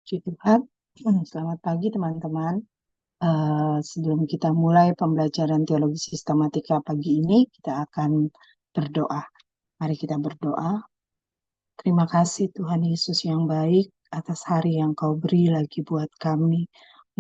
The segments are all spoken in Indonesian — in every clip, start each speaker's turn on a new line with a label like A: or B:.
A: Puji Tuhan. Selamat pagi teman-teman. Sebelum kita mulai pembelajaran teologi sistematika pagi ini, kita akan berdoa. Mari kita berdoa. Terima kasih Tuhan Yesus yang baik atas hari yang Kau beri lagi buat kami.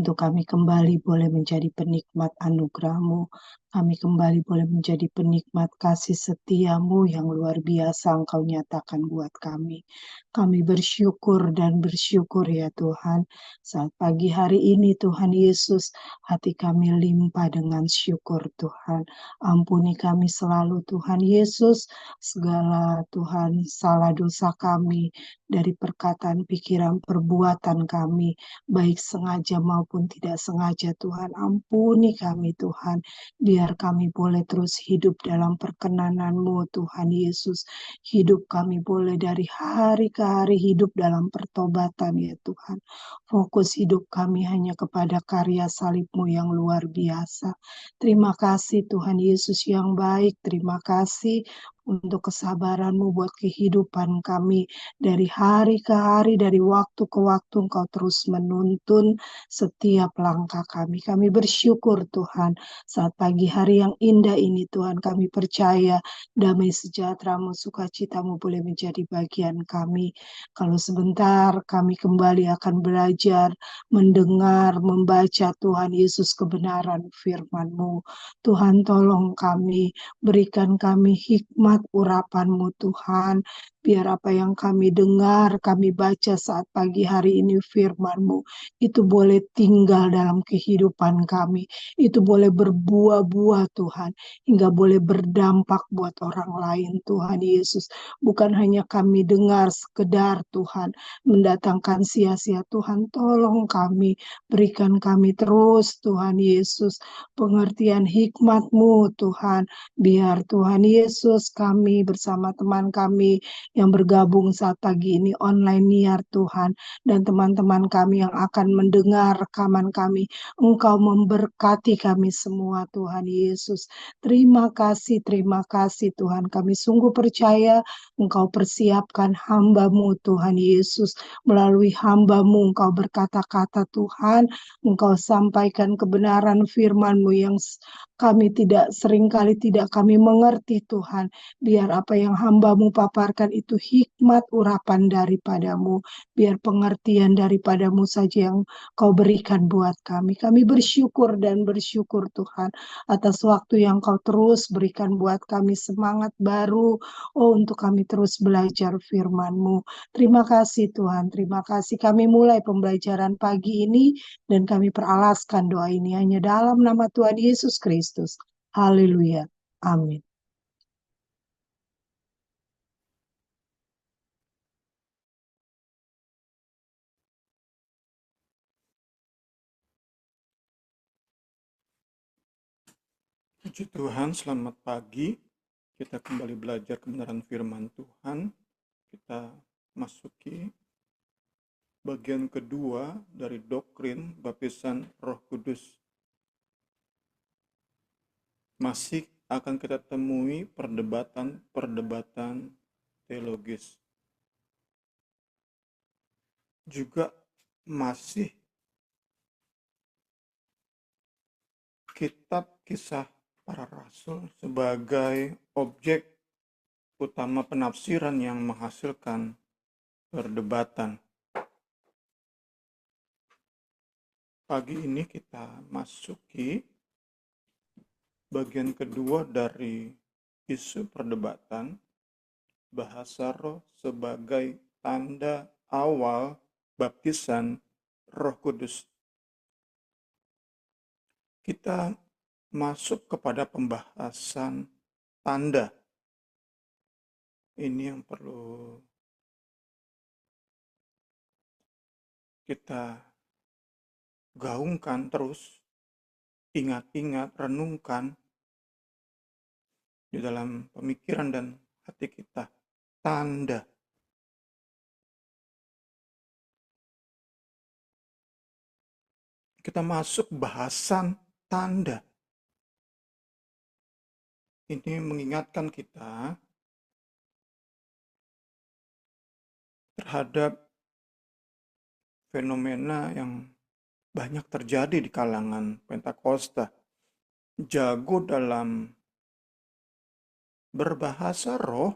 A: Untuk kami kembali boleh menjadi penikmat anugerah-Mu. Kami kembali boleh menjadi penikmat kasih setia-Mu yang luar biasa Engkau nyatakan buat kami. Kami bersyukur dan bersyukur ya Tuhan. Saat pagi hari ini Tuhan Yesus, hati kami limpah dengan syukur Tuhan. Ampuni kami selalu Tuhan Yesus, segala Tuhan salah dosa kami dari perkataan, pikiran, perbuatan kami, baik sengaja maupun tidak sengaja Tuhan. Ampuni kami Tuhan, biar kami boleh terus hidup dalam perkenanan-Mu Tuhan Yesus. Hidup kami boleh dari hari ke hari hidup dalam pertobatan ya Tuhan. Fokus hidup kami hanya kepada karya salib-Mu yang luar biasa. Terima kasih Tuhan Yesus yang baik, terima kasih untuk kesabaran-Mu buat kehidupan kami. Dari hari ke hari, dari waktu ke waktu, Engkau terus menuntun setiap langkah kami. Kami bersyukur Tuhan, saat pagi hari yang indah ini Tuhan, kami percaya damai sejahtera-Mu, sukacita-Mu boleh menjadi bagian kami. Kalau sebentar kami kembali akan belajar, mendengar, membaca Tuhan Yesus kebenaran firman-Mu. Tuhan tolong kami, berikan kami hikmat urapan-Mu Tuhan, biar apa yang kami dengar, kami baca saat pagi hari ini firman-Mu, itu boleh tinggal dalam kehidupan kami, itu boleh berbuah-buah Tuhan, hingga boleh berdampak buat orang lain Tuhan Yesus. Bukan hanya kami dengar sekedar Tuhan, mendatangkan sia-sia Tuhan, tolong kami, berikan kami terus Tuhan Yesus, pengertian hikmat-Mu Tuhan, biar Tuhan Yesus kami bersama teman kami yang bergabung saat pagi ini online niar Tuhan, dan teman-teman kami yang akan mendengar rekaman kami, Engkau memberkati kami semua Tuhan Yesus. Terima kasih Tuhan, kami sungguh percaya Engkau persiapkan hamba-Mu Tuhan Yesus, melalui hamba-Mu Engkau berkata-kata Tuhan, Engkau sampaikan kebenaran firman-Mu yang kami seringkali tidak kami mengerti Tuhan. Biar apa yang hamba-Mu paparkan itu hikmat urapan daripada-Mu. Biar pengertian daripada-Mu saja yang Kau berikan buat kami. Kami bersyukur dan bersyukur Tuhan atas waktu yang Kau terus berikan buat kami, semangat baru untuk kami terus belajar firman-Mu. Terima kasih Tuhan, terima kasih. Kami mulai pembelajaran pagi ini dan kami peralaskan doa ini hanya dalam nama Tuhan Yesus Kristus. Haleluya. Amin.
B: Puji Tuhan, selamat pagi. Kita kembali belajar kebenaran firman Tuhan. Kita masuki bagian kedua dari doktrin baptisan Roh Kudus. Masih akan kita temui perdebatan teologis. Juga masih kitab Kisah Para Rasul sebagai objek utama penafsiran yang menghasilkan perdebatan. Pagi ini kita masuki bagian kedua dari isu perdebatan, bahasa roh sebagai tanda awal baptisan Roh Kudus. Kita masuk kepada pembahasan tanda. Ini yang perlu kita gaungkan terus, ingat-ingat, renungkan di dalam pemikiran dan hati kita. Tanda. Kita masuk bahasan tanda. Ini mengingatkan kita terhadap fenomena yang banyak terjadi di kalangan Pentakosta. Jago dalam berbahasa roh,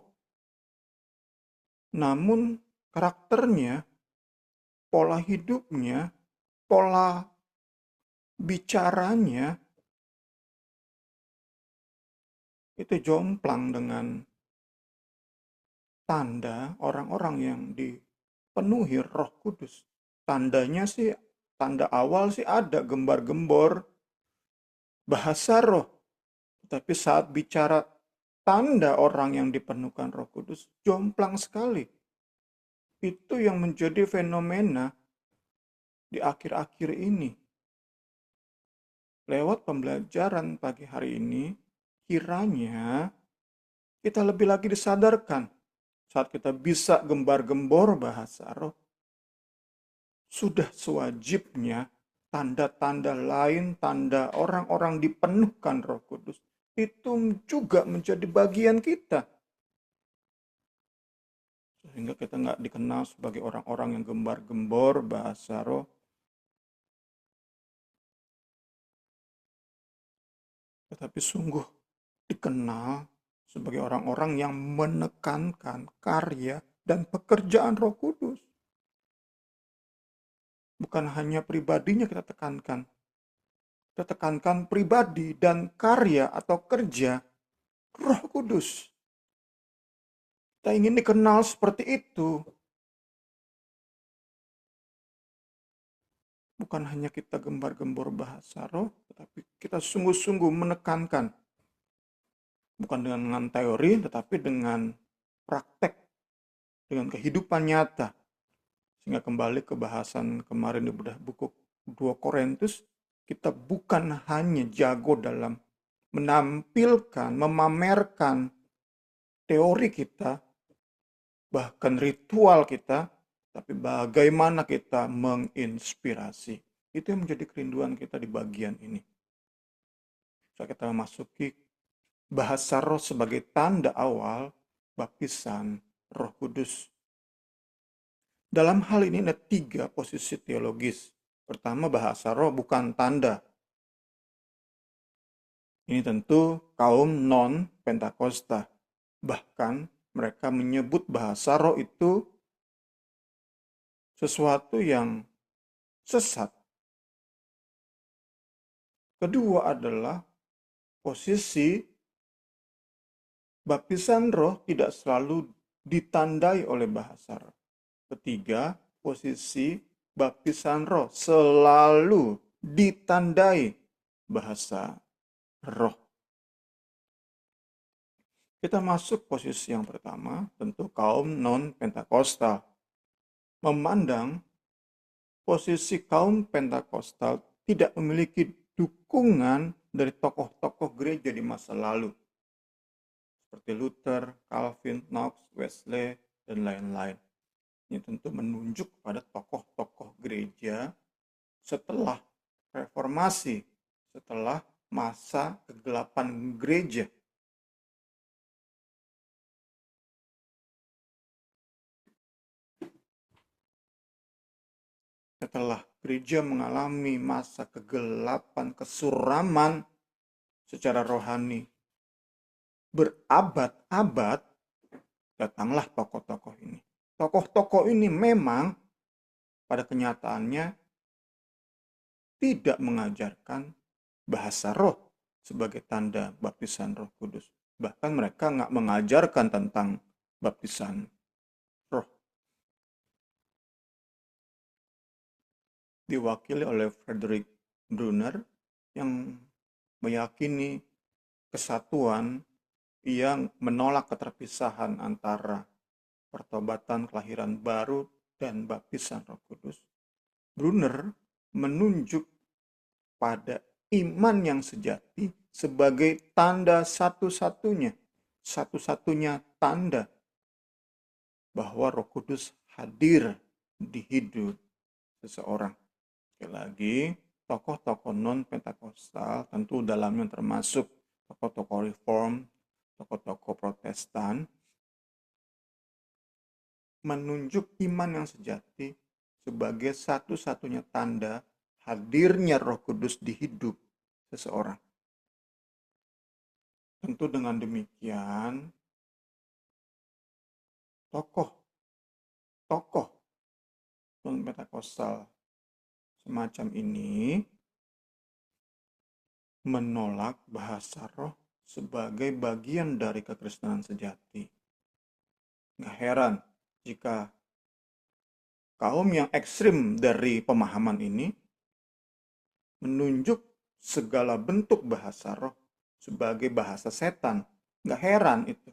B: namun karakternya, pola hidupnya, pola bicaranya itu jomplang dengan tanda orang-orang yang dipenuhi Roh Kudus. Tandanya sih, tanda awal sih ada gembar-gembor bahasa roh. Tapi saat bicara tanda orang yang dipenuhkan Roh Kudus, jomplang sekali. Itu yang menjadi fenomena di akhir-akhir ini. Lewat pembelajaran pagi hari ini, kiranya kita lebih lagi disadarkan saat kita bisa gembar-gembor bahasa roh, sudah sewajibnya tanda-tanda lain, tanda orang-orang dipenuhkan Roh Kudus, itu juga menjadi bagian kita. Sehingga kita nggak dikenal sebagai orang-orang yang gembar-gembor bahasa roh, tetapi sungguh dikenal sebagai orang-orang yang menekankan karya dan pekerjaan Roh Kudus. Bukan hanya pribadinya kita tekankan. Kita tekankan pribadi dan karya atau kerja Roh Kudus. Kita ingin dikenal seperti itu. Bukan hanya kita gembar-gembor bahasa roh, tetapi kita sungguh-sungguh menekankan. Bukan dengan teori, tetapi dengan praktek, dengan kehidupan nyata. Sehingga kembali ke bahasan kemarin di buku 2 Korintus, kita bukan hanya jago dalam menampilkan, memamerkan teori kita, bahkan ritual kita, tapi bagaimana kita menginspirasi. Itu yang menjadi kerinduan kita di bagian ini. Saat kita memasuki bahasa roh sebagai tanda awal baptisan Roh Kudus. Dalam hal ini ada 3 posisi teologis. Pertama, bahasa roh bukan tanda. Ini tentu kaum non-Pentakosta. Bahkan mereka menyebut bahasa roh itu sesuatu yang sesat. Kedua adalah posisi baptisan roh tidak selalu ditandai oleh bahasa roh. Ketiga, posisi baptisan roh selalu ditandai bahasa roh. Kita masuk posisi yang pertama, tentu kaum non-Pentakosta. Memandang posisi kaum Pentakosta tidak memiliki dukungan dari tokoh-tokoh gereja di masa lalu. Seperti Luther, Calvin, Knox, Wesley, dan lain-lain. Ini tentu menunjuk pada tokoh-tokoh gereja setelah reformasi, setelah masa kegelapan gereja. Setelah gereja mengalami masa kegelapan, kesuraman secara rohani, berabad-abad, datanglah tokoh-tokoh ini. Tokoh-tokoh ini memang pada kenyataannya tidak mengajarkan bahasa roh sebagai tanda baptisan Roh Kudus. Bahkan mereka nggak mengajarkan tentang baptisan roh. Diwakili oleh Frederick Bruner yang meyakini kesatuan, yang menolak keterpisahan antara pertobatan kelahiran baru dan baptisan Roh Kudus. Bruner menunjuk pada iman yang sejati sebagai tanda satu-satunya tanda bahwa Roh Kudus hadir di hidup seseorang. Sekali lagi, tokoh-tokoh non-Pentakostal, tentu dalamnya termasuk tokoh-tokoh reform, tokoh-tokoh Protestan, menunjuk iman yang sejati sebagai satu-satunya tanda hadirnya Roh Kudus di hidup seseorang. Tentu dengan demikian, tokoh non-Pentakosta semacam ini menolak bahasa roh sebagai bagian dari kekristenan sejati. Nggak heran jika kaum yang ekstrim dari pemahaman ini menunjuk segala bentuk bahasa roh sebagai bahasa setan. Nggak heran itu.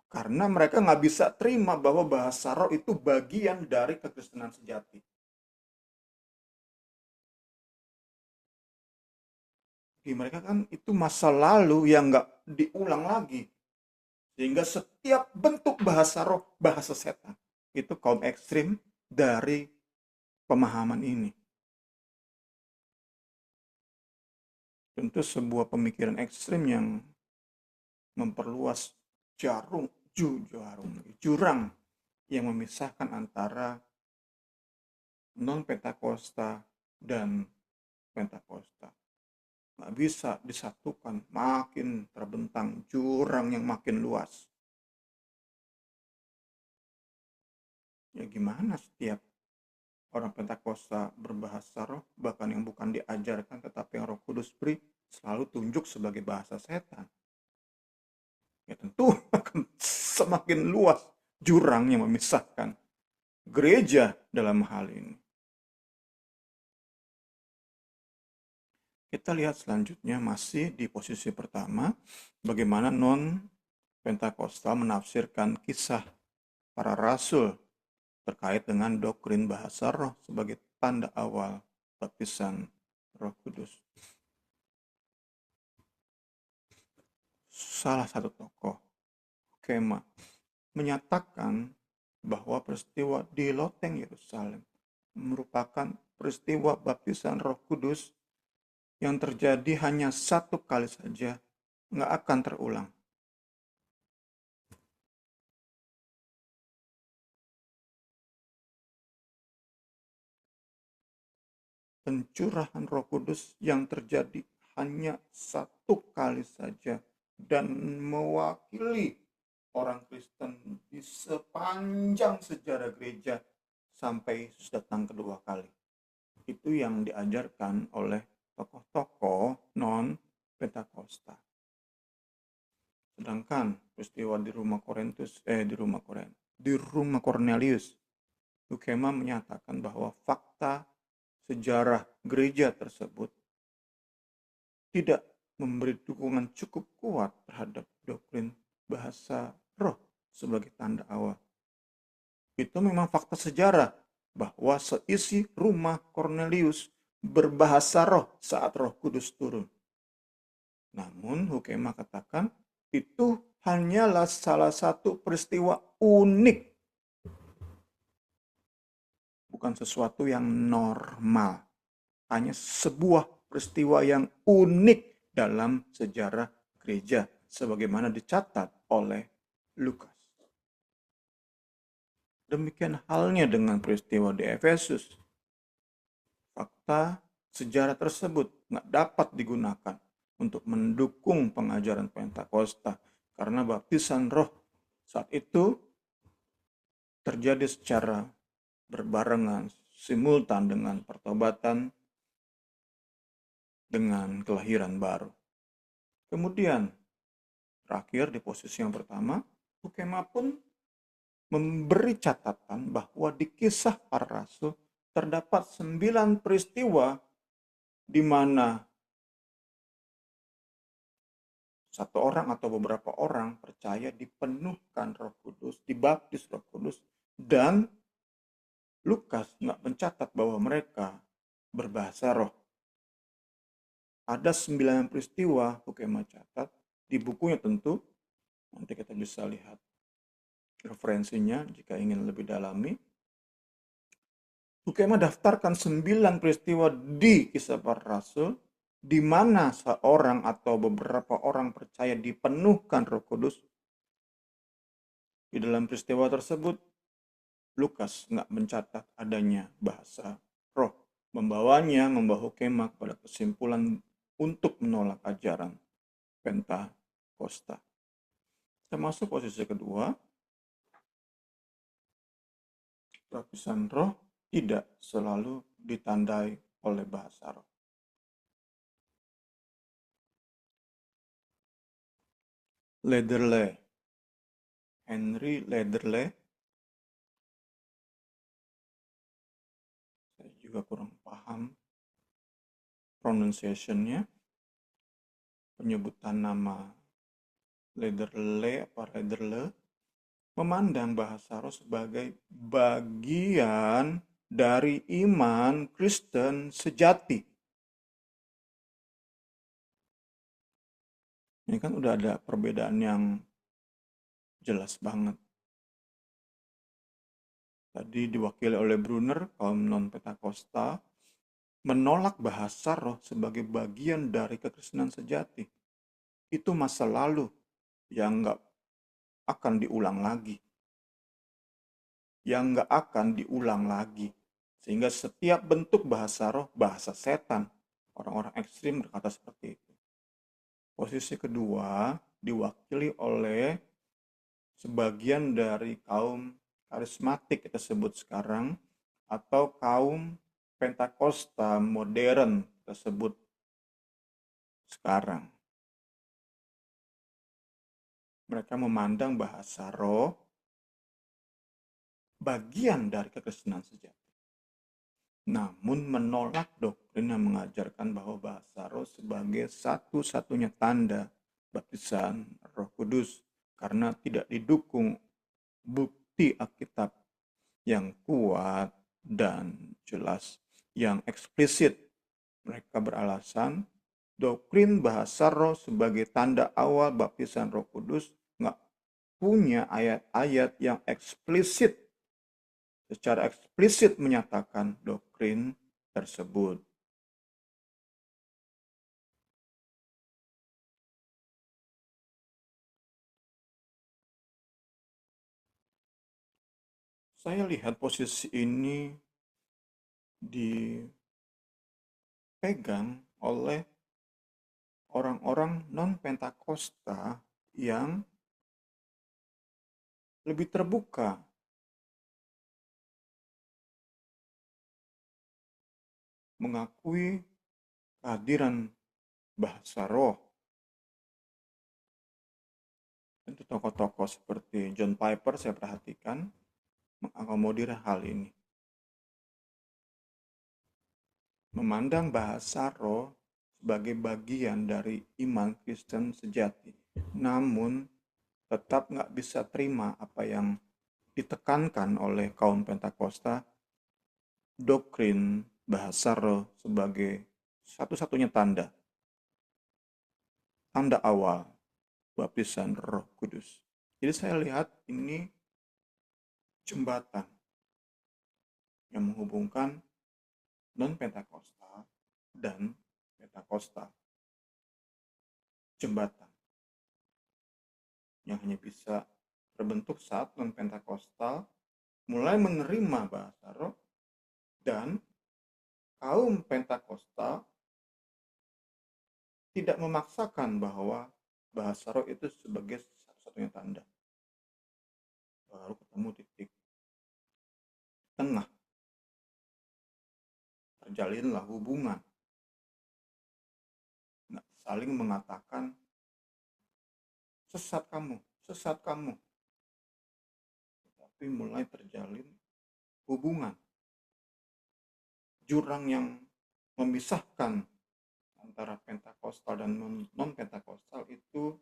B: Karena mereka nggak bisa terima bahwa bahasa roh itu bagian dari kekristenan sejati. Bagi mereka kan itu masa lalu yang nggak diulang lagi. Sehingga setiap bentuk bahasa roh, bahasa setan. Itu kaum ekstrim dari pemahaman ini. Tentu sebuah pemikiran ekstrim yang memperluas jurang yang memisahkan antara non-Pentakosta dan Pentakosta. Nggak bisa disatukan, makin terbentang jurang yang makin luas. Ya gimana setiap orang Pentakosta berbahasa roh, bahkan yang bukan diajarkan tetapi yang Roh Kudus beri, selalu tunjuk sebagai bahasa setan. Ya tentu akan semakin luas jurang yang memisahkan gereja dalam hal ini. Kita lihat selanjutnya masih di posisi pertama, bagaimana non-Pentakosta menafsirkan kisah para rasul terkait dengan doktrin bahasa roh sebagai tanda awal baptisan Roh Kudus. Salah satu tokoh, Kema, menyatakan bahwa peristiwa di loteng Yerusalem merupakan peristiwa baptisan Roh Kudus yang terjadi hanya satu kali saja, nggak akan terulang. Pencurahan Roh Kudus yang terjadi hanya satu kali saja dan mewakili orang Kristen di sepanjang sejarah gereja sampai Yesus datang kedua kali. Itu yang diajarkan oleh tokoh-tokoh non-Pentakosta. Sedangkan peristiwa di rumah Cornelius, Hukema menyatakan bahwa fakta sejarah gereja tersebut tidak memberi dukungan cukup kuat terhadap doktrin bahasa roh sebagai tanda awal. Itu memang fakta sejarah bahwa seisi rumah Cornelius berbahasa roh saat Roh Kudus turun. Namun Hukema katakan itu hanyalah salah satu peristiwa unik, bukan sesuatu yang normal. Hanya sebuah peristiwa yang unik dalam sejarah gereja, sebagaimana dicatat oleh Lukas. Demikian halnya dengan peristiwa di Efesus. Fakta sejarah tersebut nggak dapat digunakan untuk mendukung pengajaran Pentakosta, karena baptisan roh saat itu terjadi secara berbarengan, simultan dengan pertobatan, dengan kelahiran baru. Kemudian, terakhir di posisi yang pertama, Hukema pun memberi catatan bahwa di kisah para rasul terdapat 9 peristiwa di mana satu orang atau beberapa orang percaya dipenuhkan Roh Kudus, dibaptis Roh Kudus, dan Lukas nggak mencatat bahwa mereka berbahasa roh. Ada 9 peristiwa Hukema catat di bukunya tentu. Nanti kita bisa lihat referensinya jika ingin lebih dalami. Hukema daftarkan 9 peristiwa di kisah para rasul di mana seorang atau beberapa orang percaya dipenuhkan Roh Kudus. Di dalam peristiwa tersebut Lukas nggak mencatat adanya bahasa roh. Membawanya membawa kemah pada kesimpulan untuk menolak ajaran Pentakosta. Termasuk posisi kedua, baptisan roh tidak selalu ditandai oleh bahasa roh. Lederle, Henry Lederle, saya juga kurang paham pronunciation-nya, penyebutan nama Lederle, memandang bahasa roh sebagai bagian dari iman Kristen sejati. Ini kan udah ada perbedaan yang jelas banget. Tadi diwakili oleh Brunner, kaum non-Pentakosta, menolak bahasa roh sebagai bagian dari kekristenan sejati. Itu masa lalu yang nggak akan diulang lagi. Sehingga setiap bentuk bahasa roh, bahasa setan. Orang-orang ekstrim berkata seperti itu. Posisi kedua diwakili oleh sebagian dari kaum karismatik kita sebut sekarang, atau kaum Pentakosta modern kita sebut sekarang. Mereka memandang bahasa roh bagian dari kekristenan sejati. Namun menolak doktrin yang mengajarkan bahwa bahasa roh sebagai satu-satunya tanda baptisan Roh Kudus karena tidak didukung bukti Alkitab yang kuat dan jelas, yang eksplisit. Mereka beralasan doktrin bahasa roh sebagai tanda awal baptisan Roh Kudus nggak punya ayat-ayat yang secara eksplisit menyatakan doktrin tersebut. Saya lihat posisi ini dipegang oleh orang-orang non-Pentakosta yang lebih terbuka mengakui kehadiran bahasa roh. Tentu tokoh-tokoh seperti John Piper saya perhatikan mengakomodir hal ini. Memandang bahasa roh sebagai bagian dari iman Kristen sejati. Namun tetap nggak bisa terima apa yang ditekankan oleh kaum Pentakosta, doktrin bahasa roh sebagai satu-satunya tanda awal baptisan Roh Kudus. Jadi saya lihat ini jembatan yang menghubungkan non-Pentakosta dan Pentakosta. Jembatan yang hanya bisa terbentuk saat non-Pentakosta mulai menerima bahasa roh dan kaum Pentakosta tidak memaksakan bahwa bahasa roh itu sebagai satu-satunya tanda. Baru ketemu titik tengah. Terjalinlah hubungan. Saling mengatakan, sesat kamu. Tapi mulai terjalin hubungan. Jurang yang memisahkan antara Pentakostal dan non-Pentakostal itu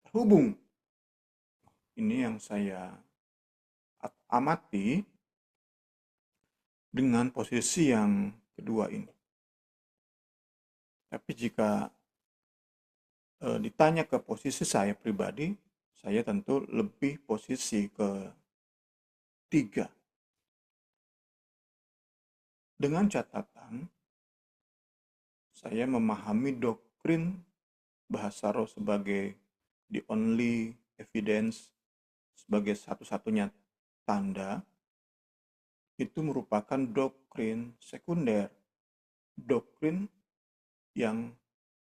B: terhubung. Ini yang saya amati dengan posisi yang kedua ini. Tapi jika ditanya ke posisi saya pribadi, saya tentu lebih posisi ketiga. Dengan catatan, saya memahami doktrin bahasa roh sebagai the only evidence, sebagai satu-satunya tanda itu merupakan doktrin sekunder. Doktrin yang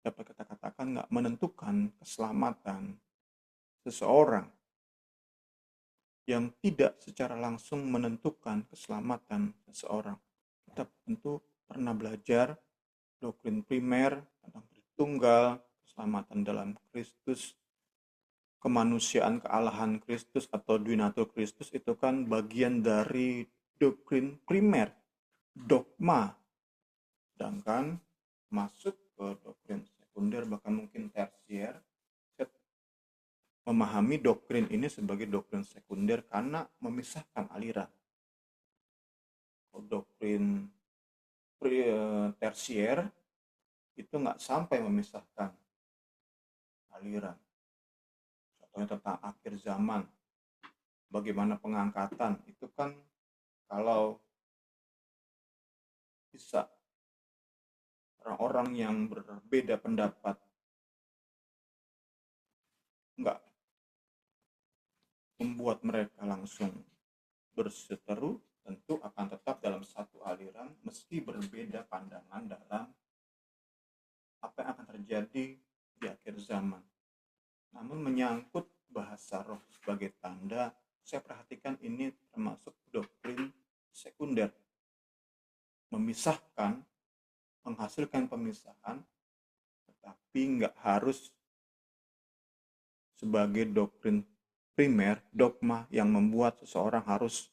B: dapat kita katakan nggak menentukan keselamatan seseorang, yang tidak secara langsung menentukan keselamatan seseorang. Kita tentu pernah belajar doktrin primer tentang Tritunggal, keselamatan dalam Kristus, kemanusiaan kealahan Kristus atau Duinatur Kristus, itu kan bagian dari doktrin primer, dogma. Sedangkan masuk ke doktrin sekunder, bahkan mungkin tersier, memahami doktrin ini sebagai doktrin sekunder karena memisahkan aliran. Doktrin tersier itu nggak sampai memisahkan aliran. Contohnya tentang akhir zaman, bagaimana pengangkatan, itu kan kalau bisa orang-orang yang berbeda pendapat nggak membuat mereka langsung berseteru, tentu akan tetap dalam satu aliran meski berbeda pandangan dalam apa yang akan terjadi di akhir zaman. Namun menyangkut bahasa roh sebagai tanda, saya perhatikan ini termasuk doktrin sekunder. Memisahkan, menghasilkan pemisahan, tetapi nggak harus sebagai doktrin primer, dogma yang membuat seseorang harus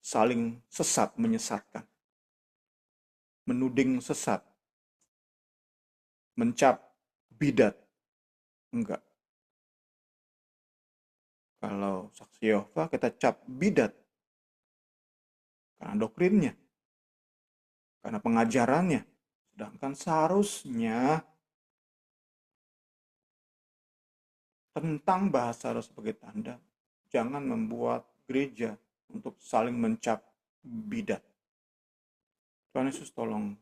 B: saling sesat, menyesatkan, menuding sesat, mencap bidat. Enggak. Kalau saksi Yehova kita cap bidat karena doktrinnya, karena pengajarannya. Sedangkan seharusnya tentang bahasa roh sebagai tanda, jangan membuat gereja untuk saling mencap bidat. Tuhan Yesus tolong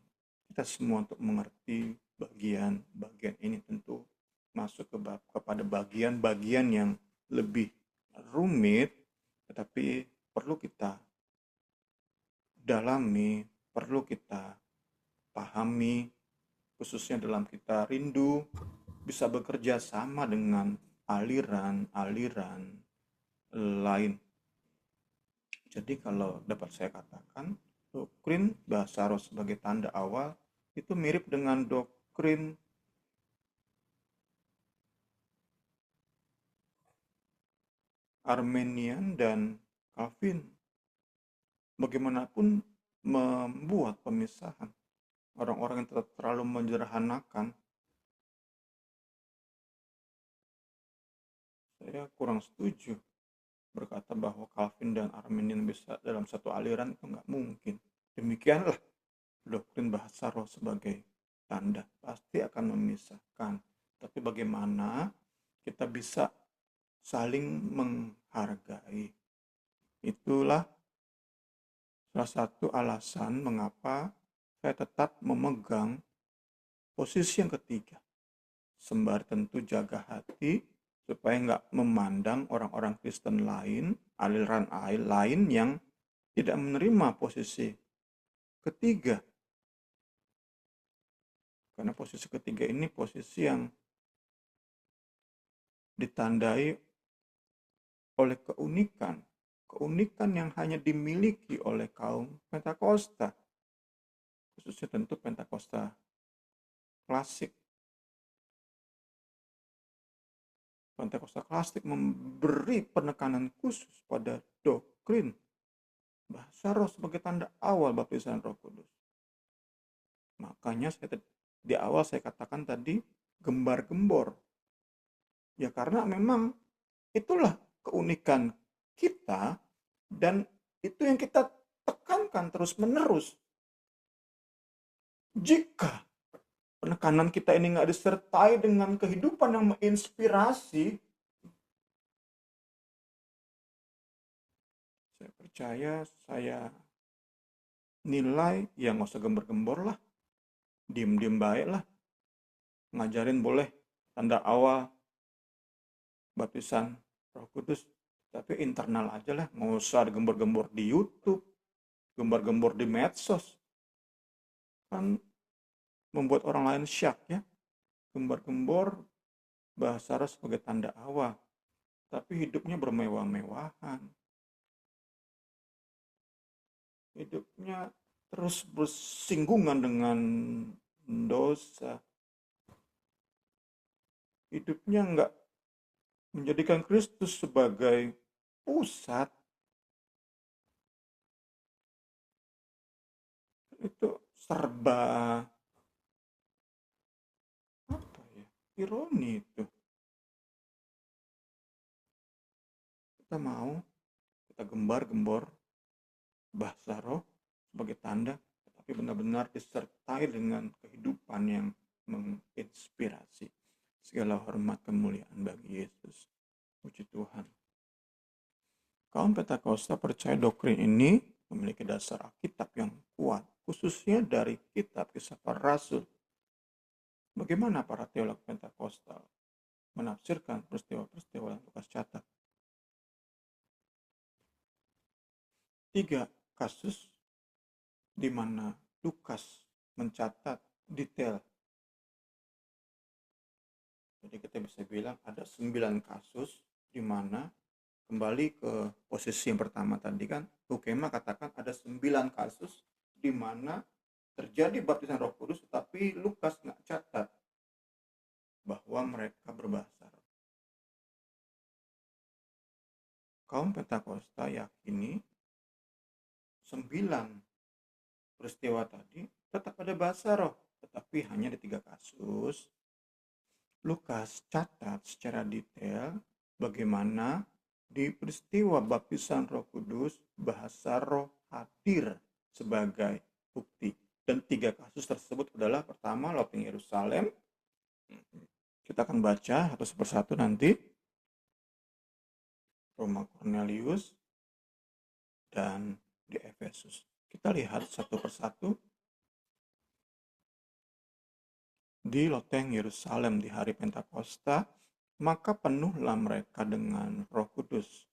B: kita semua untuk mengerti bagian-bagian ini, tentu masuk kepada bagian-bagian yang lebih rumit, tetapi perlu kita dalami, perlu kita pahami, khususnya dalam kita rindu bisa bekerja sama dengan aliran-aliran lain. Jadi kalau dapat saya katakan, doktrin bahasa roh sebagai tanda awal itu mirip dengan doktrin Armenian dan Calvin. Bagaimanapun membuat pemisahan. Orang-orang yang terlalu menyederhanakan, saya kurang setuju berkata bahwa Calvin dan Arminian bisa dalam satu aliran, itu nggak mungkin. Demikianlah doktrin bahasa roh sebagai tanda, pasti akan memisahkan. Tapi bagaimana kita bisa saling menghargai. Itulah salah satu alasan mengapa saya tetap memegang posisi yang ketiga. Sembari tentu jaga hati supaya nggak memandang orang-orang Kristen lain, aliran lain yang tidak menerima posisi ketiga. Karena posisi ketiga ini posisi yang ditandai oleh keunikan yang hanya dimiliki oleh kaum Pentakosta, khususnya tentu Pentakosta klasik. Pentakosta klasik memberi penekanan khusus pada doktrin bahasa roh sebagai tanda awal baptisan Roh Kudus. Makanya di awal saya katakan tadi gembar-gembor. Ya karena memang itulah keunikan kita dan itu yang kita tekankan terus-menerus. Jika penekanan kita ini nggak disertai dengan kehidupan yang menginspirasi, saya percaya, saya nilai ya nggak usah gembar-gembor lah, diem-diem baik lah, ngajarin boleh tanda awal baptisan Roh Kudus, tapi internal aja lah, nggak usah digembor-gembor di YouTube, gembar-gembor di medsos kan membuat orang lain syak ya. Gembar-gembor bahasa roh sebagai tanda awal, tapi hidupnya bermewah-mewahan. Hidupnya terus bersinggungan dengan dosa. Hidupnya enggak menjadikan Kristus sebagai pusat. Itu serba apa ya? Ironi itu. Kita mau kita gembar-gembor bahasa roh sebagai tanda, tetapi benar-benar disertai dengan kehidupan yang menginspirasi. Segala hormat kemuliaan bagi Yesus. Puji Tuhan. Kaum Pentakosta percaya doktrin ini memiliki dasar Alkitab yang kuat, khususnya dari kitab Kisah Para Rasul. Bagaimana para teolog Pentakostal menafsirkan peristiwa-peristiwa yang Lukas catat? 3 kasus di mana Lukas mencatat detail. Jadi kita bisa bilang ada 9 kasus di mana kembali ke posisi yang pertama tadi kan, Hukema katakan ada 9 kasus di mana terjadi baptisan Roh Kudus, tetapi Lukas nggak catat bahwa mereka berbahasa roh. Kaum Pentakosta yakini 9 peristiwa tadi tetap ada bahasa roh, tetapi hanya di 3 kasus Lukas catat secara detail bagaimana di peristiwa baptisan Roh Kudus bahasa roh hadir sebagai bukti. Dan 3 kasus tersebut adalah pertama Loteng Yerusalem. Kita akan baca satu persatu nanti. Rumah Cornelius dan di Efesus. Kita lihat satu persatu. Di loteng Yerusalem di hari Pentakosta, maka penuhlah mereka dengan Roh Kudus.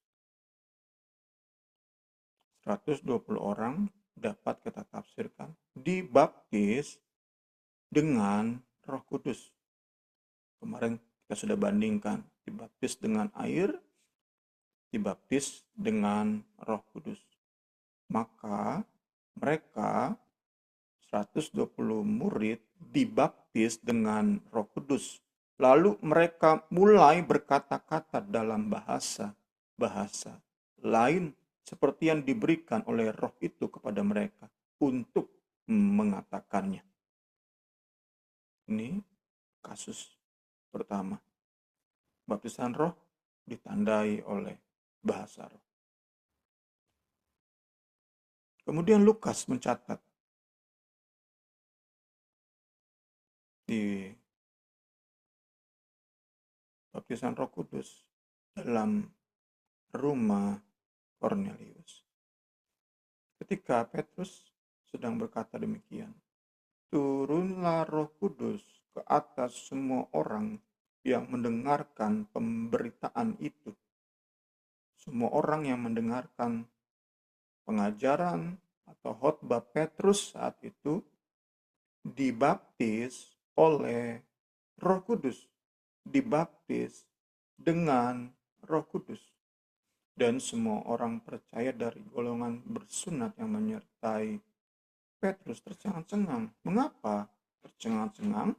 B: 120 orang dapat kita tafsirkan dibaptis dengan Roh Kudus. Kemarin kita sudah bandingkan, dibaptis dengan air, dibaptis dengan Roh Kudus. Maka mereka 120 murid dibaptis dengan Roh Kudus. Lalu mereka mulai berkata-kata dalam bahasa lain seperti yang diberikan oleh Roh itu kepada mereka untuk mengatakannya. Ini kasus pertama. Baptisan Roh ditandai oleh bahasa roh. Kemudian Lukas mencatat di baptisan Roh Kudus dalam rumah Cornelius. Ketika Petrus sedang berkata demikian, turunlah Roh Kudus ke atas semua orang yang mendengarkan pemberitaan itu. Semua orang yang mendengarkan pengajaran atau khotbah Petrus saat itu dibaptis oleh Roh Kudus, dibaptis dengan Roh Kudus. Dan semua orang percaya dari golongan bersunat yang menyertai Petrus tercengang-cengang. Mengapa tercengang-cengang?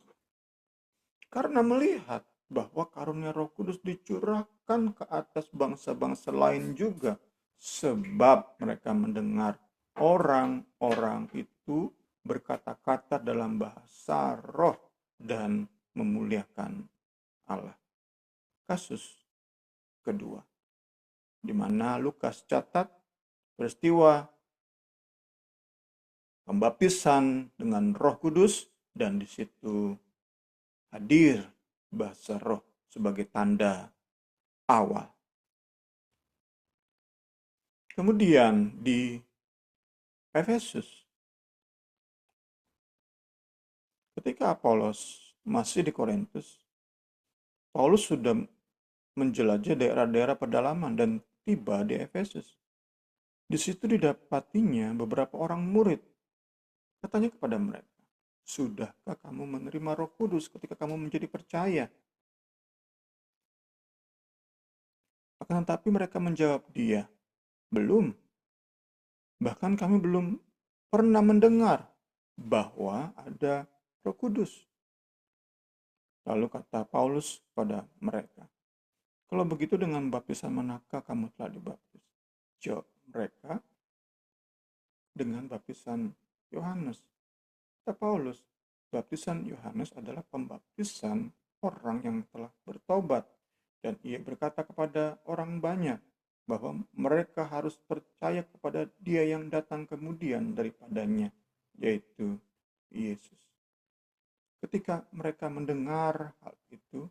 B: Karena melihat bahwa karunia Roh Kudus dicurahkan ke atas bangsa-bangsa lain juga. Sebab mereka mendengar orang-orang itu berkata-kata dalam bahasa roh dan memuliakan Allah. Kasus kedua, di mana Lukas catat peristiwa pembaptisan dengan Roh Kudus dan di situ hadir bahasa roh sebagai tanda awal. Kemudian di Efesus, ketika Apolos masih di Korintus, Paulus sudah menjelajah daerah-daerah pedalaman dan tiba di Efesus. Di situ didapatinya beberapa orang murid. Katanya kepada mereka, "Sudahkah kamu menerima Roh Kudus ketika kamu menjadi percaya?" Akan tetapi mereka menjawab dia, "Belum. Bahkan kami belum pernah mendengar bahwa ada Roh Kudus." Lalu kata Paulus kepada mereka, "Kalau begitu dengan baptisan manakah kamu telah dibaptis?" Jawab mereka, "Dengan baptisan Yohanes." Kata Paulus, baptisan Yohanes adalah pembaptisan orang yang telah bertobat. Dan ia berkata kepada orang banyak bahwa mereka harus percaya kepada dia yang datang kemudian daripadanya, yaitu Yesus. Ketika mereka mendengar hal itu,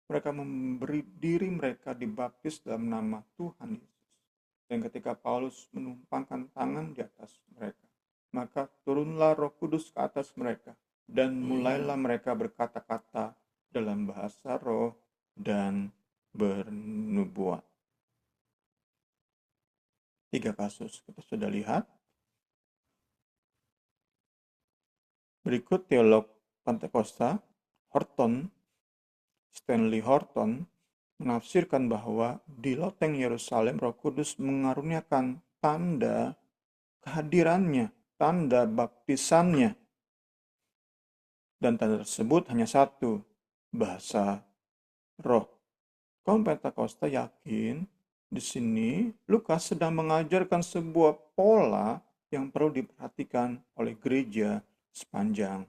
B: mereka memberi diri mereka dibaptis dalam nama Tuhan Yesus. Dan ketika Paulus menumpangkan tangan di atas mereka, maka turunlah Roh Kudus ke atas mereka, dan mulailah mereka berkata-kata dalam bahasa roh dan bernubuat. 3 kasus kita sudah lihat. Berikut teolog Pentakosta Stanley Horton menafsirkan bahwa di loteng Yerusalem Roh Kudus mengaruniakan tanda kehadirannya, tanda baptisannya. Dan tanda tersebut hanya satu, bahasa roh. Kaum Pentakosta yakin di sini Lukas sedang mengajarkan sebuah pola yang perlu diperhatikan oleh gereja sepanjang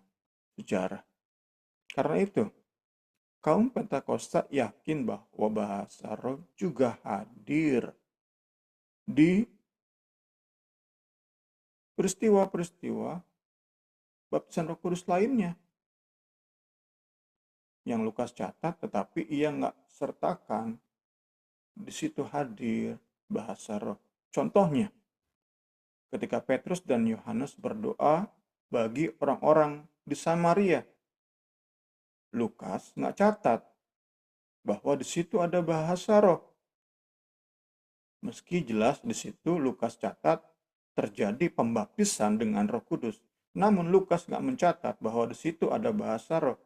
B: sejarah. Karena itu, kaum Pentakosta yakin bahwa bahasa roh juga hadir di peristiwa-peristiwa baptisan Roh Kudus lainnya yang Lukas catat, tetapi ia nggak sertakan di situ hadir bahasa roh. Contohnya, ketika Petrus dan Yohanes berdoa bagi orang-orang di Samaria, Lukas nggak catat bahwa di situ ada bahasa roh. Meski jelas di situ Lukas catat terjadi pembaptisan dengan Roh Kudus, namun Lukas nggak mencatat bahwa di situ ada bahasa roh.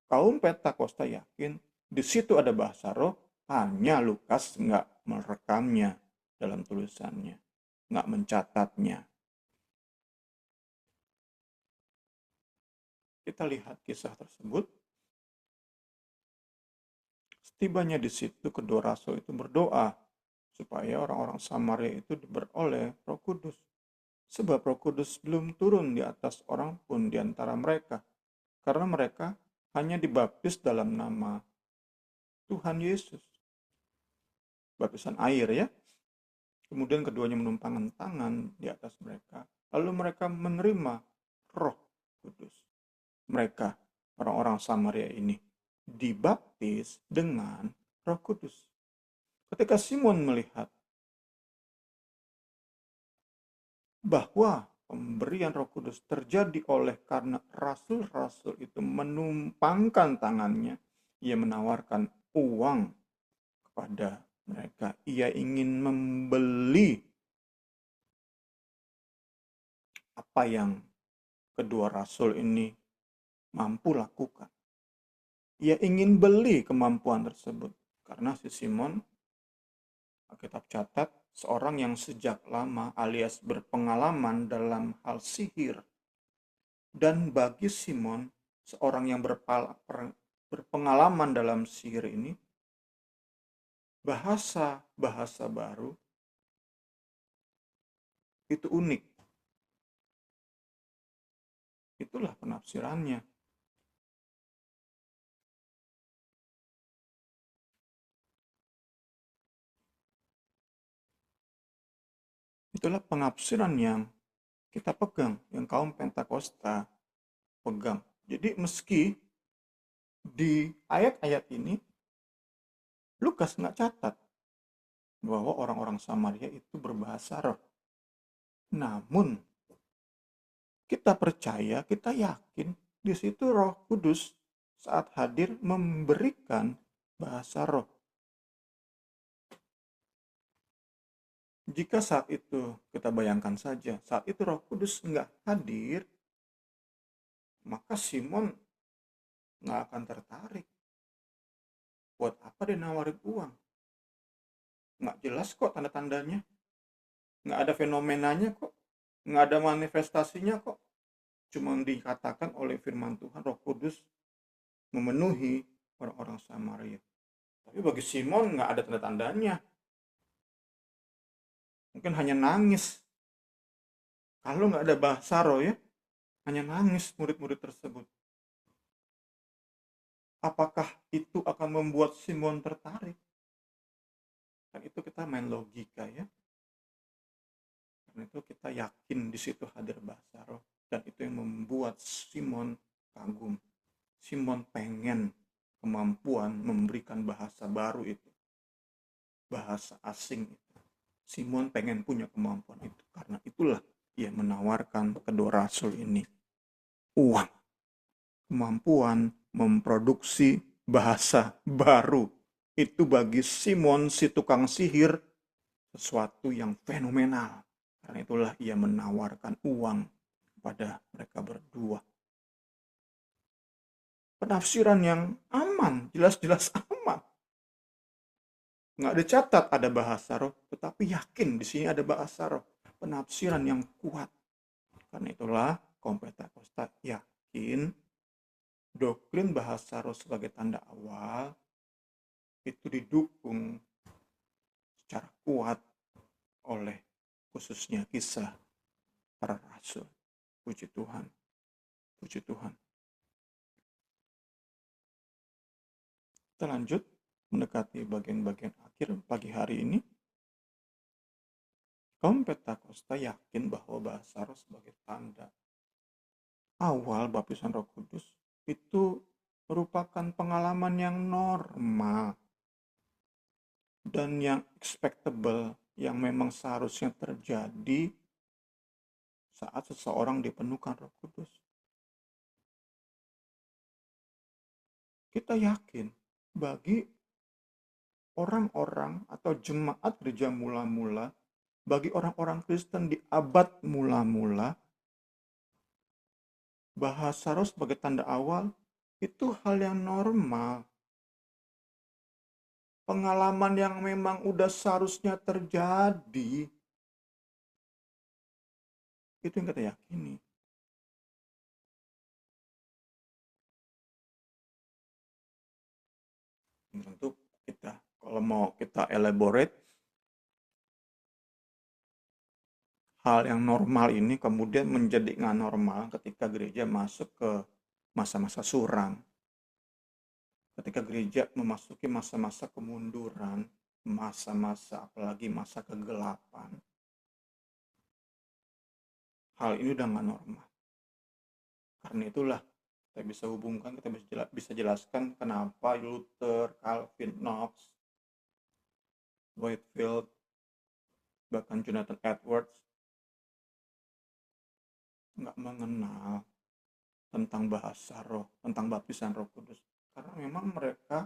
B: Kaum Pentakosta yakin di situ ada bahasa roh, hanya Lukas nggak merekamnya dalam tulisannya, nggak mencatatnya. Kita lihat kisah tersebut. Setibanya di situ, kedua rasul itu berdoa supaya orang-orang Samaria itu diberoleh Roh Kudus. Sebab Roh Kudus belum turun di atas orang pun di antara mereka, karena mereka hanya dibaptis dalam nama Tuhan Yesus. Baptisan air ya. Kemudian keduanya menumpangkan tangan di atas mereka. Lalu mereka menerima Roh Kudus. Mereka, orang-orang Samaria ini, dibaptis dengan Roh Kudus. Ketika Simon melihat bahwa pemberian Roh Kudus terjadi oleh karena rasul-rasul itu menumpangkan tangannya, ia menawarkan uang kepada mereka. Ia ingin membeli apa yang kedua rasul ini mampu lakukan. Ia ingin beli kemampuan tersebut karena si Simon, Alkitab catat, seorang yang sejak lama alias berpengalaman dalam hal sihir. Dan bagi Simon, seorang yang berpengalaman dalam sihir ini, bahasa-bahasa baru itu unik. Itulah penafsirannya. Itulah penafsiran yang kita pegang, yang kaum Pentakosta pegang. Jadi meski di ayat-ayat ini Lukas nggak catat bahwa orang-orang Samaria itu berbahasa roh. Namun kita percaya, kita yakin di situ Roh Kudus saat hadir memberikan bahasa roh. Jika saat itu kita bayangkan saja, saat itu Roh Kudus nggak hadir, maka Simon nggak akan tertarik. Buat apa dia nawarin uang? Nggak jelas kok tanda-tandanya, nggak ada fenomenanya kok, nggak ada manifestasinya kok. Cuma dikatakan oleh firman Tuhan, Roh Kudus memenuhi orang-orang Samaria. Tapi bagi Simon nggak ada tanda-tandanya. Mungkin hanya nangis. Kalau nggak ada bahasa roh ya, hanya nangis murid-murid tersebut. Apakah itu akan membuat Simon tertarik? Kan itu kita main logika ya. Karena itu kita yakin di situ hadir bahasa roh. Dan itu yang membuat Simon kagum. Simon pengen kemampuan memberikan bahasa baru itu. Bahasa asing itu. Simon pengen punya kemampuan itu. Karena itulah ia menawarkan kedua rasul ini uang. Kemampuan memproduksi bahasa baru. Itu bagi Simon si tukang sihir sesuatu yang fenomenal. Karena itulah ia menawarkan uang kepada mereka berdua. Penafsiran yang aman, jelas-jelas aman. Nggak dicatat ada bahasa roh, tetapi yakin di sini ada bahasa roh. Penafsiran yang kuat. Karena itulah Pentakosta yakin doktrin bahasa roh sebagai tanda awal itu didukung secara kuat oleh khususnya kisah para rasul. Puji Tuhan. Puji Tuhan. Kita lanjut mendekati bagian-bagian akhir pagi hari ini. Kaum Pentakosta yakin bahwa bahasa roh sebagai tanda awal baptisan Roh Kudus itu merupakan pengalaman yang normal dan yang expectable, yang memang seharusnya terjadi saat seseorang dipenuhkan Roh Kudus. Kita yakin bagi orang-orang atau jemaat gereja mula-mula, bagi orang-orang Kristen di abad mula-mula, bahasa roh sebagai tanda awal itu hal yang normal. Pengalaman yang memang udah seharusnya terjadi. Itu yang kita yakini. Tentu kita, kalau mau kita elaborate, hal yang normal ini kemudian menjadi nggak normal ketika gereja masuk ke masa-masa suram. Ketika gereja memasuki masa-masa kemunduran, masa-masa apalagi masa kegelapan. Hal ini udah nggak normal. Karena itulah kita bisa hubungkan, kita bisa jelaskan kenapa Luther, Calvin, Knox, Whitefield, bahkan Jonathan Edwards nggak mengenal tentang bahasa roh, tentang baptisan Roh Kudus. Karena memang mereka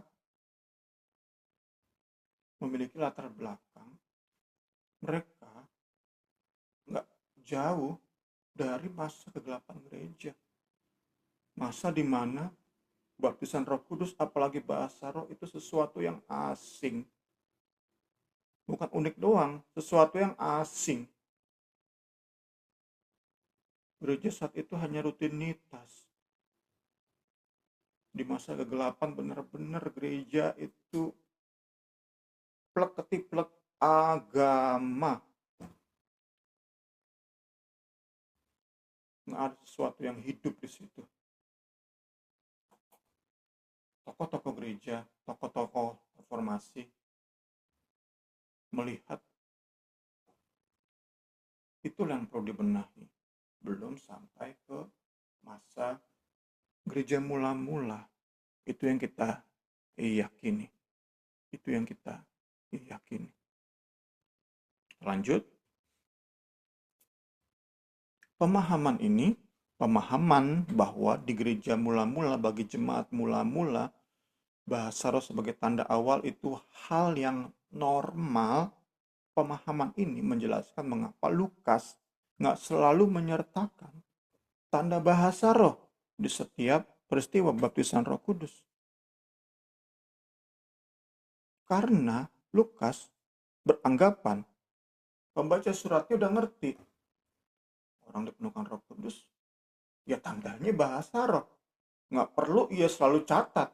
B: memiliki latar belakang, mereka nggak jauh dari masa kegelapan gereja. Masa di mana baptisan Roh Kudus, apalagi bahasa roh, itu sesuatu yang asing. Bukan unik doang, sesuatu yang asing. Gereja saat itu hanya rutinitas. Di masa kegelapan benar-benar gereja itu plek-ketiplek agama. Nggak ada sesuatu yang hidup di situ. Tokoh-tokoh gereja, tokoh-tokoh reformasi melihat itulah yang perlu dibenahi. Belum sampai ke masa gereja mula-mula. Itu yang kita yakini. Itu yang kita yakini. Lanjut. Pemahaman ini, pemahaman bahwa di gereja mula-mula, bagi jemaat mula-mula, bahasa roh sebagai tanda awal itu hal yang normal, pemahaman ini menjelaskan mengapa Lukas nggak selalu menyertakan tanda bahasa roh di setiap peristiwa baptisan Roh Kudus. Karena Lukas beranggapan pembaca suratnya udah ngerti. Orang dipenuhkan Roh Kudus, ya tandanya bahasa roh. Nggak perlu ia selalu catat.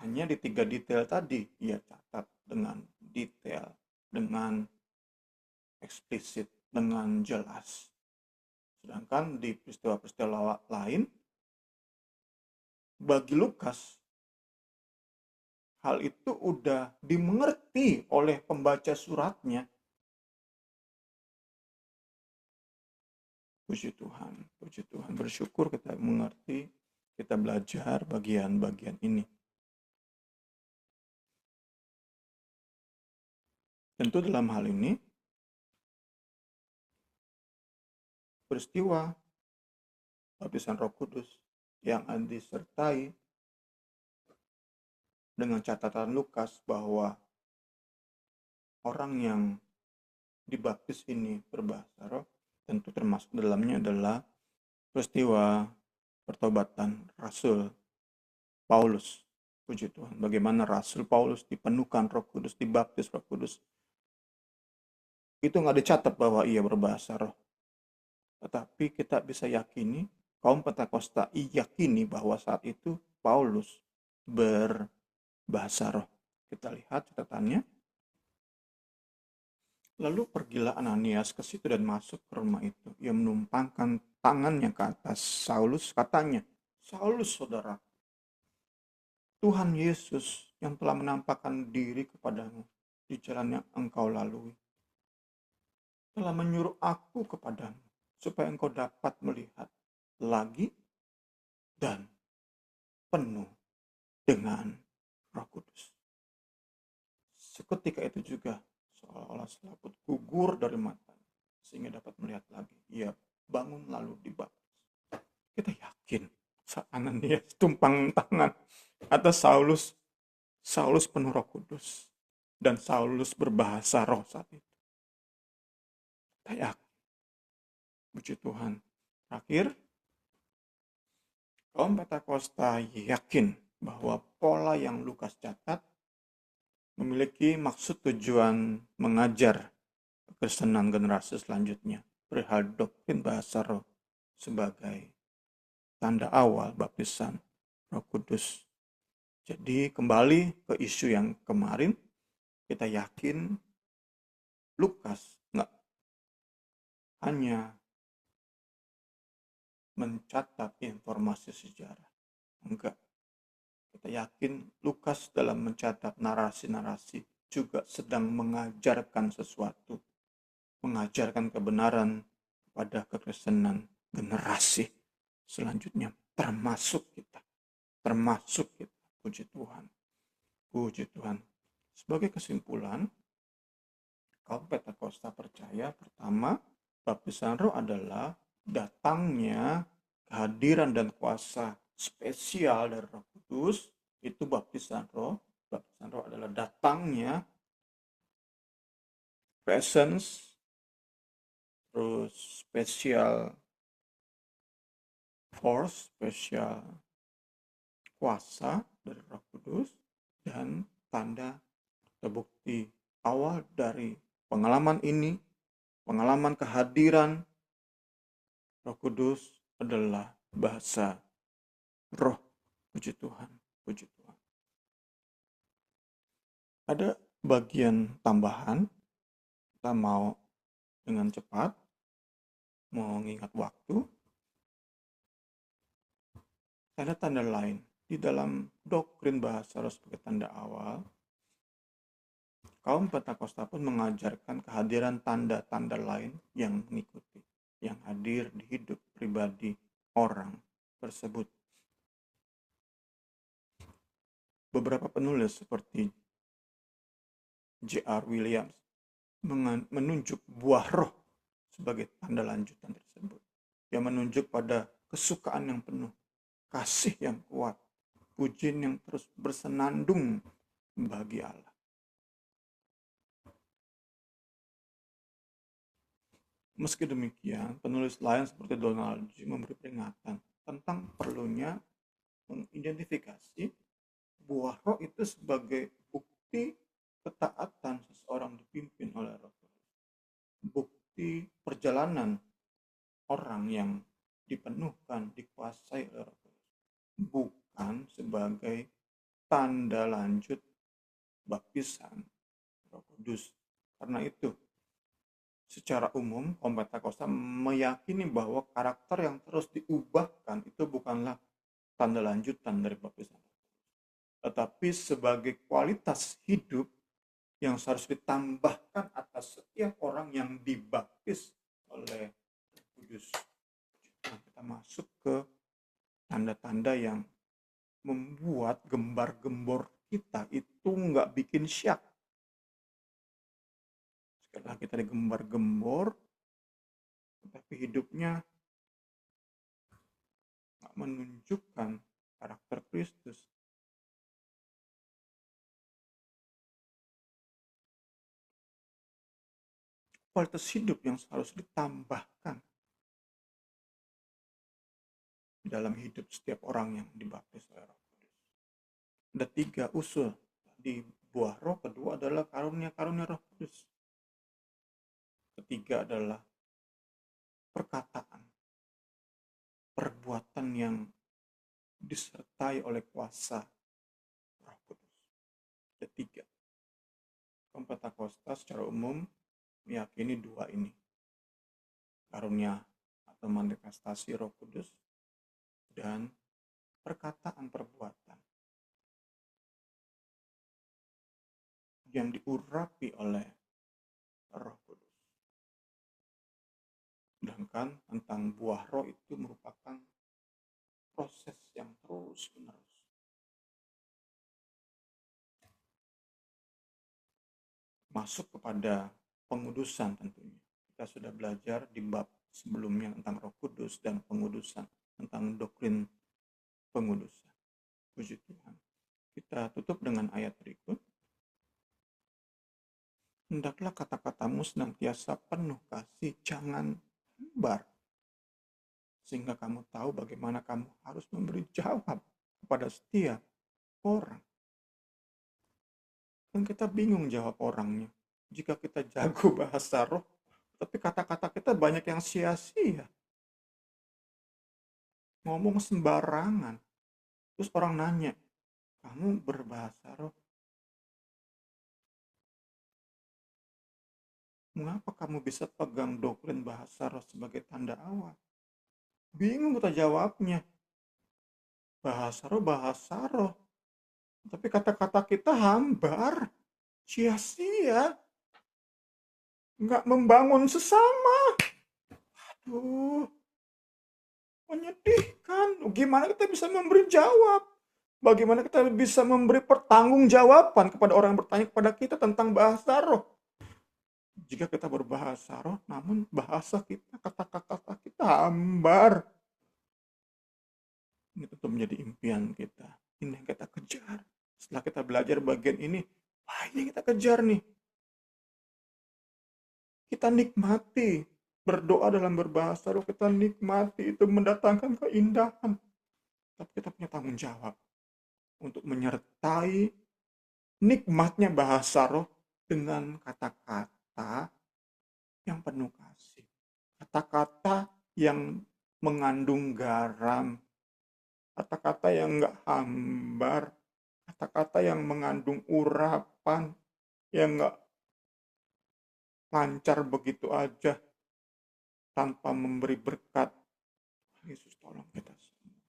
B: Hanya di 3 detail tadi ia catat dengan detail, dengan eksplisit, dengan jelas. Sedangkan di peristiwa-peristiwa lain, bagi Lukas, hal itu udah dimengerti oleh pembaca suratnya. Puji Tuhan, bersyukur kita mengerti, kita belajar bagian-bagian ini. Tentu dalam hal ini, peristiwa baptisan Roh Kudus yang disertai dengan catatan Lukas bahwa orang yang dibaptis ini berbahasa roh, tentu termasuk dalamnya adalah peristiwa pertobatan Rasul Paulus. Puji Tuhan, bagaimana Rasul Paulus dipenuhkan Roh Kudus, dibaptis Roh Kudus. Itu nggak dicatat bahwa ia berbahasa roh. Tetapi kita bisa yakini, kaum Pentakosta yakini bahwa saat itu Paulus berbahasa roh. Kita lihat catatannya. Lalu pergilah Ananias ke situ dan masuk ke rumah itu. Ia menumpangkan tangannya ke atas Saulus, katanya, Saulus saudara, Tuhan Yesus yang telah menampakkan diri kepadamu di jalan yang engkau lalui, telah menyuruh aku kepadamu, supaya engkau dapat melihat lagi dan penuh dengan Roh Kudus. Seketika itu juga seolah-olah selaput gugur dari matanya, sehingga dapat melihat lagi. Ia bangun lalu dibaptis. Kita yakin saat Ananias tumpang tangan atas Saulus penuh Roh Kudus, dan Saulus berbahasa roh saat itu. Kita yakin. Puji Tuhan. Terakhir, kaum Pentakosta yakin bahwa pola yang Lukas catat memiliki maksud tujuan mengajar kekristenan generasi selanjutnya perihal doktrin bahasa roh sebagai tanda awal baptisan Roh Kudus. Jadi kembali ke isu yang kemarin, kita yakin Lukas nggak hanya mencatat informasi sejarah. Enggak. Kita yakin Lukas dalam mencatat narasi-narasi juga sedang mengajarkan sesuatu. Mengajarkan kebenaran kepada kekristenan generasi selanjutnya. Termasuk kita. Puji Tuhan. Puji Tuhan. Sebagai kesimpulan, kaum Pentakosta percaya pertama, baptisan roh adalah datangnya kehadiran dan kuasa spesial dari Roh Kudus. Itu baptisan roh. Baptisan roh adalah datangnya presence, terus spesial force, spesial kuasa dari Roh Kudus, dan tanda atau bukti awal dari pengalaman ini, pengalaman kehadiran Roh Kudus adalah bahasa roh. Puji Tuhan, puji Tuhan. Ada bagian tambahan, kita mau dengan cepat mengingat waktu. Tanda-tanda lain di dalam doktrin bahasa roh sebagai tanda awal, kaum Pentakosta pun mengajarkan kehadiran tanda-tanda lain yang mengikuti, yang hadir di hidup pribadi orang tersebut. Beberapa penulis seperti J.R. Williams menunjuk buah roh sebagai tanda lanjutan tersebut. Yang menunjuk pada kesukaan yang penuh, kasih yang kuat, pujian yang terus bersenandung bagi Allah. Meski demikian, penulis lain seperti Donald G. memberi peringatan tentang perlunya mengidentifikasi buah roh itu sebagai bukti ketaatan seseorang dipimpin oleh Roh Kudus. Bukti perjalanan orang yang dipenuhkan, dikuasai oleh Roh Kudus. Bukan sebagai tanda lanjut baptisan Roh Kudus. Karena itu, secara umum, kaum Pentakosta meyakini bahwa karakter yang terus diubahkan itu bukanlah tanda lanjutan dari baptisan, tetapi sebagai kualitas hidup yang harus ditambahkan atas setiap orang yang dibaptis oleh Roh Kudus. Nah, kita masuk ke tanda-tanda yang membuat gembar-gembor kita itu nggak bikin syak. Setelah kita digembar-gembor, tetapi hidupnya nggak menunjukkan karakter Kristus. Kualitas hidup yang harus ditambahkan dalam hidup setiap orang yang dibaptis oleh Roh Kudus. Ada 3 usul di buah roh. Kedua adalah karunia-karunia Roh Kudus. Ketiga adalah perkataan, perbuatan yang disertai oleh kuasa Roh Kudus. Ada 3. Kaum Pentakosta secara umum meyakini 2 ini. Karunia atau manifestasi Roh Kudus dan perkataan perbuatan yang diurapi oleh Roh Kudus. Sedangkan tentang buah roh itu merupakan proses yang terus-menerus. Masuk kepada pengudusan tentunya. Kita sudah belajar di bab sebelumnya tentang Roh Kudus dan pengudusan, tentang doktrin pengudusan. Puji Tuhan. Kita tutup dengan ayat berikut. Hendaklah kata-katamu senantiasa penuh kasih, jangan hambar, sehingga kamu tahu bagaimana kamu harus memberi jawab kepada setiap orang. Dan kita bingung jawab orangnya. Jika kita jago bahasa roh, tapi kata-kata kita banyak yang sia-sia. Ngomong sembarangan. Terus orang nanya, kamu berbahasa roh? Mengapa kamu bisa pegang doktrin bahasa roh sebagai tanda awal? Bingung kita jawabnya. Bahasa roh. Tapi kata-kata kita hambar, sia-sia, nggak membangun sesama. Aduh, menyedihkan. Gimana kita bisa memberi jawab? Bagaimana kita bisa memberi pertanggungjawaban kepada orang yang bertanya kepada kita tentang bahasa roh? Jika kita berbahasa roh, namun bahasa kita, kata-kata kita hambar. Ini tentu menjadi impian kita. Ini yang kita kejar. Setelah kita belajar bagian ini, ini yang kita kejar nih. Kita nikmati. Berdoa dalam berbahasa roh, kita nikmati. Itu mendatangkan keindahan. Tapi kita punya tanggung jawab untuk menyertai nikmatnya bahasa roh dengan kata-kata yang penuh kasih. Kata-kata yang mengandung garam. Kata-kata yang enggak hambar. Kata-kata yang mengandung urapan. Yang enggak lancar begitu aja. Tanpa memberi berkat. Yesus tolong kita semua.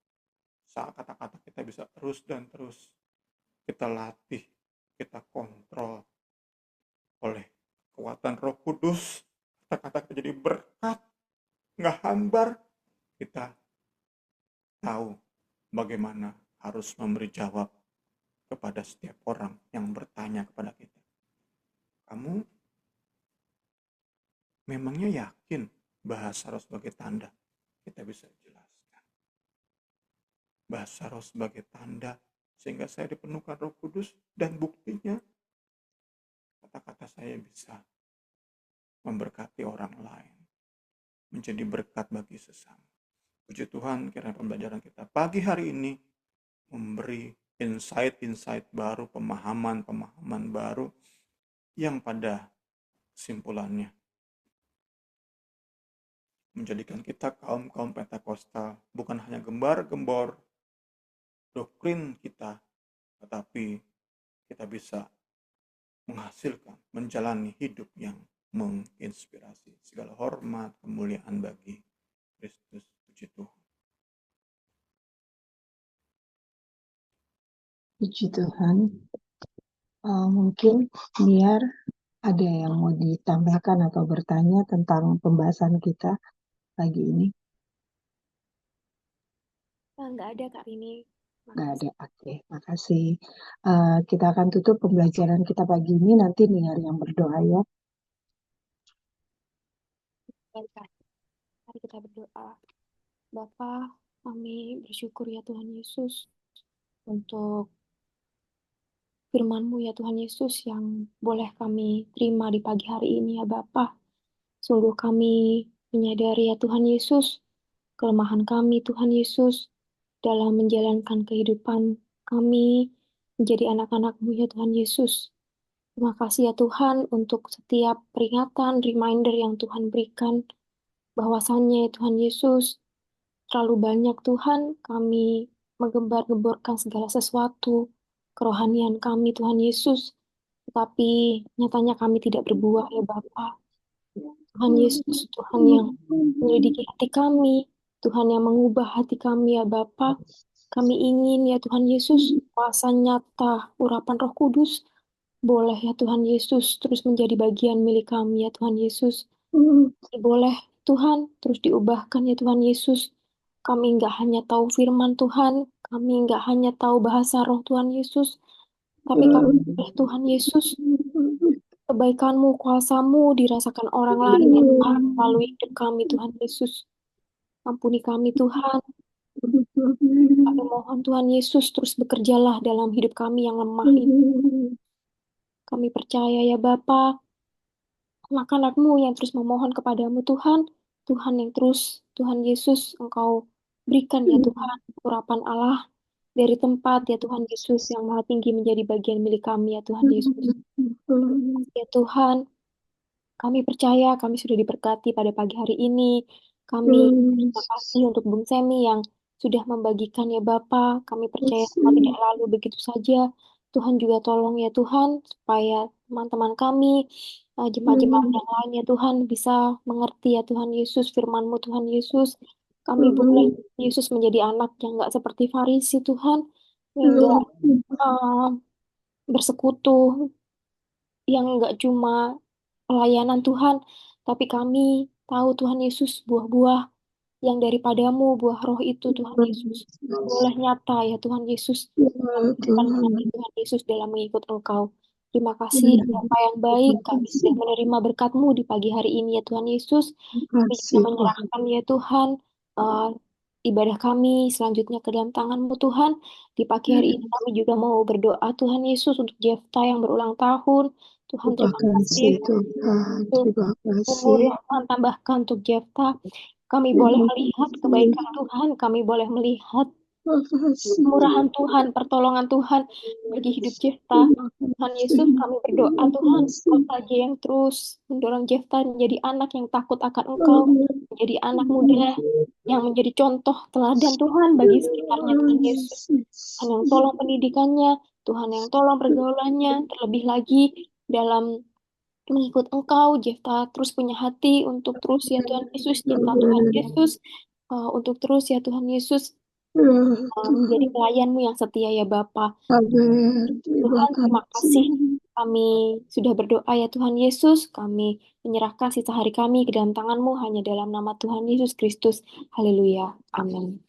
B: Saat kata-kata kita bisa terus dan terus kita latih, kita kontrol oleh kekuatan Roh Kudus. Kata-kata kita jadi berkat, nggak hambar. Kita tahu bagaimana harus memberi jawab kepada setiap orang yang bertanya kepada kita. Kamu memangnya yakin bahasa roh sebagai tanda? Kita bisa jelaskan. Bahasa roh sebagai tanda sehingga saya dipenuhkan Roh Kudus dan buktinya kata-kata saya bisa memberkati orang lain. menjadi berkat bagi sesama. Puji Tuhan, kiranya pembelajaran kita pagi hari ini memberi insight-insight baru, pemahaman-pemahaman baru yang pada kesimpulannya menjadikan kita kaum-kaum Pentakosta bukan hanya gembar-gembor doktrin kita, tetapi kita bisa menghasilkan, menjalani hidup yang menginspirasi. Segala hormat, kemuliaan bagi Kristus. Puji Tuhan.
A: Puji Tuhan. Mungkin biar ada yang mau ditambahkan atau bertanya tentang pembahasan kita pagi ini.
C: Nggak ada, Kak Rini.
A: Nggak ada, oke, makasih. Kita akan tutup pembelajaran kita pagi ini, nanti dengar yang berdoa ya.
C: Baik, Kak. Mari kita berdoa. Bapa, kami bersyukur ya Tuhan Yesus untuk firman-Mu ya Tuhan Yesus yang boleh kami terima di pagi hari ini ya Bapa. Sungguh kami menyadari ya Tuhan Yesus, kelemahan kami Tuhan Yesus dalam menjalankan kehidupan kami menjadi anak-anak-Mu ya Tuhan Yesus. Terima kasih ya Tuhan untuk setiap peringatan, reminder yang Tuhan berikan bahwasannya ya Tuhan Yesus terlalu banyak Tuhan kami menggembar-gemborkan segala sesuatu kerohanian kami Tuhan Yesus, tetapi nyatanya kami tidak berbuah ya Bapa. Tuhan Yesus, Tuhan yang menyelidiki hati kami, Tuhan yang mengubah hati kami ya Bapa. Kami ingin ya Tuhan Yesus, kuasa nyata urapan Roh Kudus boleh ya Tuhan Yesus terus menjadi bagian milik kami ya Tuhan Yesus. Boleh Tuhan terus diubahkan ya Tuhan Yesus. Kami nggak hanya tahu firman Tuhan, kami nggak hanya tahu bahasa Roh Tuhan Yesus, tapi kami boleh Tuhan Yesus kebaikan-Mu, kuasa-Mu dirasakan orang lain ya Tuhan melalui hidup kami Tuhan Yesus. Ampuni kami Tuhan. Kami mohon Tuhan Yesus terus bekerjalah dalam hidup kami yang lemah ini. Kami percaya ya Bapa, anak-anak-Mu yang terus memohon kepadamu Tuhan, Tuhan yang terus, Tuhan Yesus, Engkau berikan ya Tuhan, urapan Allah dari tempat ya Tuhan Yesus yang maha tinggi menjadi bagian milik kami ya Tuhan Yesus. Ya Tuhan, kami percaya kami sudah diberkati pada pagi hari ini. Kami terima kasih untuk Bung Semi yang sudah membagikan ya Bapa. Kami percaya semua tidak lalu begitu saja. Tuhan juga tolong ya Tuhan supaya teman-teman kami, jemaat-jemaat yang lain ya Tuhan bisa mengerti ya Tuhan Yesus, firman-Mu Tuhan Yesus. Kami boleh Yesus menjadi anak yang nggak seperti Farisi Tuhan, yang nggak bersekutu, yang nggak cuma pelayanan Tuhan, tapi kami tahu Tuhan Yesus buah-buah yang daripadamu, buah roh itu Tuhan Yesus. Boleh nyata ya Tuhan Yesus. Bukan kami Tuhan Yesus dalam mengikut Engkau. Terima kasih Bapa yang baik, kami sudah menerima berkat-Mu di pagi hari ini ya Tuhan Yesus. Kami juga menyerahkan ya Tuhan ibadah kami selanjutnya ke dalam tangan-Mu Tuhan. Di pagi hari ini kami juga mau berdoa Tuhan Yesus untuk Jefta yang berulang tahun. Tuhan terima kasih untuk umur yang Tuhan tambahkan untuk Jefta. Kami boleh melihat kebaikan Tuhan, kami boleh melihat kemurahan Tuhan, pertolongan Tuhan bagi hidup Jefta. Tuhan Yesus, kami berdoa Tuhan, Engkau saja yang terus mendorong Jefta menjadi anak yang takut akan Engkau, menjadi anak muda yang menjadi contoh teladan Tuhan bagi sekitarnya Tuhan Yesus. Tuhan yang tolong pendidikannya, Tuhan yang tolong pergaulannya, terlebih lagi dalam mengikut Engkau, Jefta terus punya hati untuk terus ya Tuhan Yesus, cinta Tuhan Yesus, untuk terus ya Tuhan Yesus menjadi pelayan-Mu yang setia ya Bapa. Tuhan, terima kasih. Kami sudah berdoa ya Tuhan Yesus. Kami menyerahkan sisa hari kami ke dalam tangan-Mu hanya dalam nama Tuhan Yesus Kristus. Haleluya. Amin.